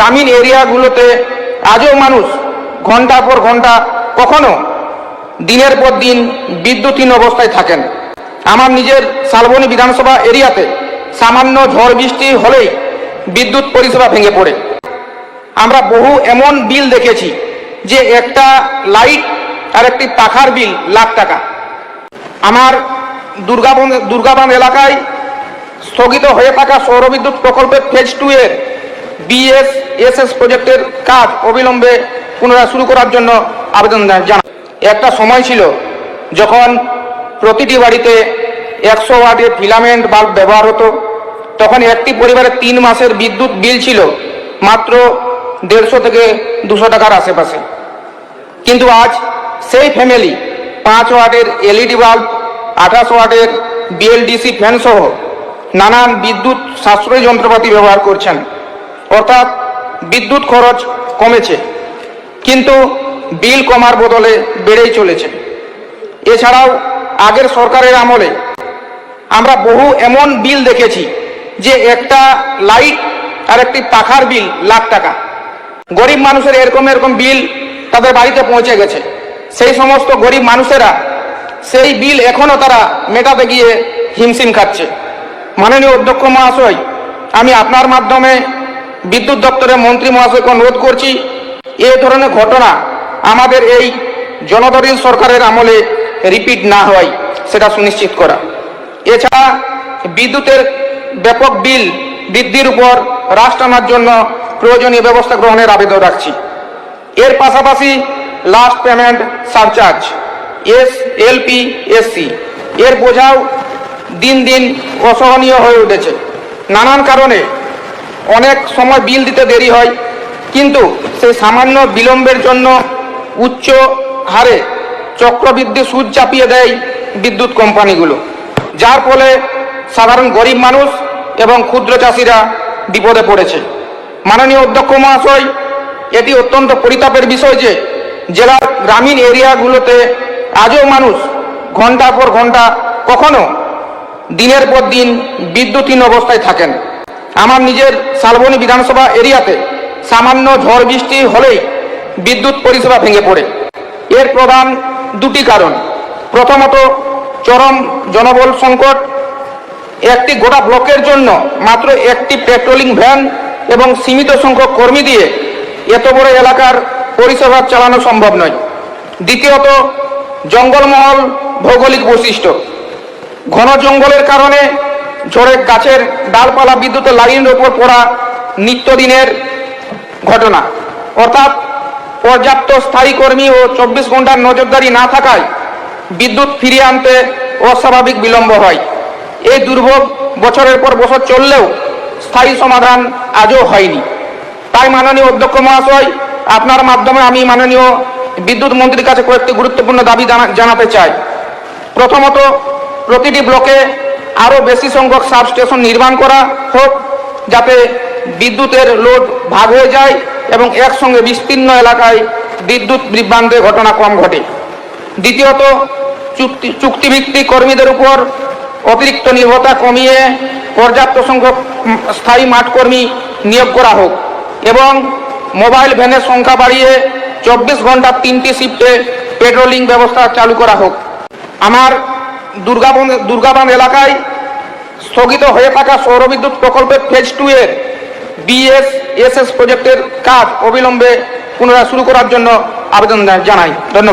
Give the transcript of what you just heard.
গ্রামীণ এরিয়াগুলোতে আজও মানুষ ঘন্টার পর ঘন্টা, কখনো দিনের পর দিন বিদ্যুৎহীন অবস্থায় থাকেন। আমার নিজের শালবনী বিধানসভা এরিয়াতে সামান্য ঝড় বৃষ্টি হলেই বিদ্যুৎ পরিষেবা ভেঙে পড়ে। আমরা বহু এমন বিল দেখেছি যে একটা লাইট আর একটি পাখার বিল লাখ টাকা। আমার দুর্গাবান এলাকায় স্থগিত হয়ে থাকা সৌরবিদ্যুৎ প্রকল্পের ফেজ 2 এর BSSS প্রজেক্টের কাজ অবিলম্বে পুনরায় শুরু করার জন্য আবেদন জানাই। একটা সময় ছিল যখন প্রতিটি বাড়িতে 100 ওয়াটের ফিলামেন্ট বাল্ব ব্যবহার হতো। তখন একটি পরিবারের 3 মাসের বিদ্যুৎ বিল ছিল মাত্র 150 থেকে 200 টাকার আশেপাশে। কিন্তু আজ সেই ফ্যামিলি 5 ওয়াটের LED বাল্ব, 28 ওয়াটের BLDC ফ্যান সহ নানান বিদ্যুৎ সাশ্রয়ী যন্ত্রপাতি ব্যবহার করছেন। অর্থাৎ বিদ্যুৎ খরচ কমেছে, কিন্তু বিল কমার বদলে বেড়েই চলেছে। এছাড়াও আগের সরকারের আমলে আমরা বহু এমন বিল দেখেছি যে একটা লাইট আর একটি পাখার বিল লাখ টাকা। গরিব মানুষের এরকম বিল তাদের বাড়িতে পৌঁছে গেছে। সেই সমস্ত গরিব মানুষেরা সেই বিল এখনো তারা মেটাতে গিয়ে হিমশিম খাচ্ছে। মাননীয় অধ্যক্ষ মহাশয়, আমি আপনার মাধ্যমে বিদ্যুৎ দপ্তরের মন্ত্রী মহাশয়কে অনুরোধ করছি, এই ধরনের ঘটনা আমাদের এই জনদলীয় সরকারের আমলে রিপিট না হয় সেটা সুনিশ্চিত করা। এছাড়া বিদ্যুতের ব্যাপক বিল বৃদ্ধির উপর রাশ টানার জন্য প্রয়োজনীয় ব্যবস্থা গ্রহণের আবেদন রাখছি। এর পাশাপাশি লাস্ট পেমেন্ট সারচার্জ SLPSC এর বোঝাও দিন দিন অসহনীয় হয়ে উঠেছে। নানান কারণে অনেক সময় বিল দিতে দেরি হয়, কিন্তু সেই সামান্য বিলম্বের জন্য উচ্চ হারে চক্রবৃদ্ধি সুদ চাপিয়ে দেয় বিদ্যুৎ কোম্পানিগুলো, যার ফলে সাধারণ গরিব মানুষ এবং ক্ষুদ্র চাষিরা বিপদে পড়েছে। মাননীয় অধ্যক্ষ মহাশয়, এটি অত্যন্ত পরিতাপের বিষয় যে জেলার গ্রামীণ এরিয়াগুলোতে আজও মানুষ ঘন্টার পর ঘন্টা, কখনো দিনের পর দিন বিদ্যুৎহীন অবস্থায় থাকেন। আমার নিজের শালবনী বিধানসভা এরিয়াতে সামান্য ঝড় বৃষ্টি হলেই বিদ্যুৎ পরিষেবা ভেঙে পড়ে। এর প্রধান 2টি কারণ। প্রথমত, চরম জনবল সংকট। একটি গোটা ব্লকের জন্য মাত্র একটি পেট্রোলিং ভ্যান এবং সীমিত সংখ্যক কর্মী দিয়ে এত বড় এলাকার পরিষেবা চালানো সম্ভব নয়। দ্বিতীয়ত, জঙ্গলমহল ভৌগোলিক বৈশিষ্ট্য। ঘন জঙ্গলের কারণে ঝড়ে গাছের ডালপালা বিদ্যুতের লাইনের ওপর পড়া নিত্যদিনের ঘটনা। অর্থাৎ পর্যাপ্ত স্থায়ী কর্মী ও 24 ঘন্টার নজরদারি না থাকায় বিদ্যুৎ ফিরিয়ে আনতে অস্বাভাবিক বিলম্ব হয়। এই দুর্ভোগ বছরের পর বছর চললেও স্থায়ী সমাধান আজও হয়নি। তাই মাননীয় অধ্যক্ষ মহাশয়, আপনার মাধ্যমে আমি মাননীয় বিদ্যুৎ মন্ত্রীর কাছে কয়েকটি গুরুত্বপূর্ণ দাবি জানাতে চাই। প্রথমত, প্রতিটি ব্লকে আরও বেশি সংখ্যক সাবস্টেশন নির্মাণ করা হোক, যাতে বিদ্যুতের লোড ভাগ হয়ে যায় এবং একসঙ্গে বিস্তীর্ণ এলাকায় বিদ্যুৎ বিভ্রান্তের ঘটনা কম ঘটে। দ্বিতীয়ত, চুক্তিভিত্তিক কর্মীদের উপর অতিরিক্ত নির্ভরতা কমিয়ে পর্যাপ্ত সংখ্যক স্থায়ী মাঠ কর্মী নিয়োগ করা হোক এবং মোবাইল ভ্যানের সংখ্যা বাড়িয়ে 24 ঘন্টা 3টি শিফটে পেট্রোলিং ব্যবস্থা চালু করা হোক। আমার দুর্গাবান এলাকায় স্থগিত হয়ে থাকা সৌরবিদ্যুৎ প্রকল্পের ফেজ 2 এর BSSS প্রজেক্টের কাজ অবিলম্বে পুনরায় শুরু করার জন্য আবেদন জানাই। ধন্যবাদ।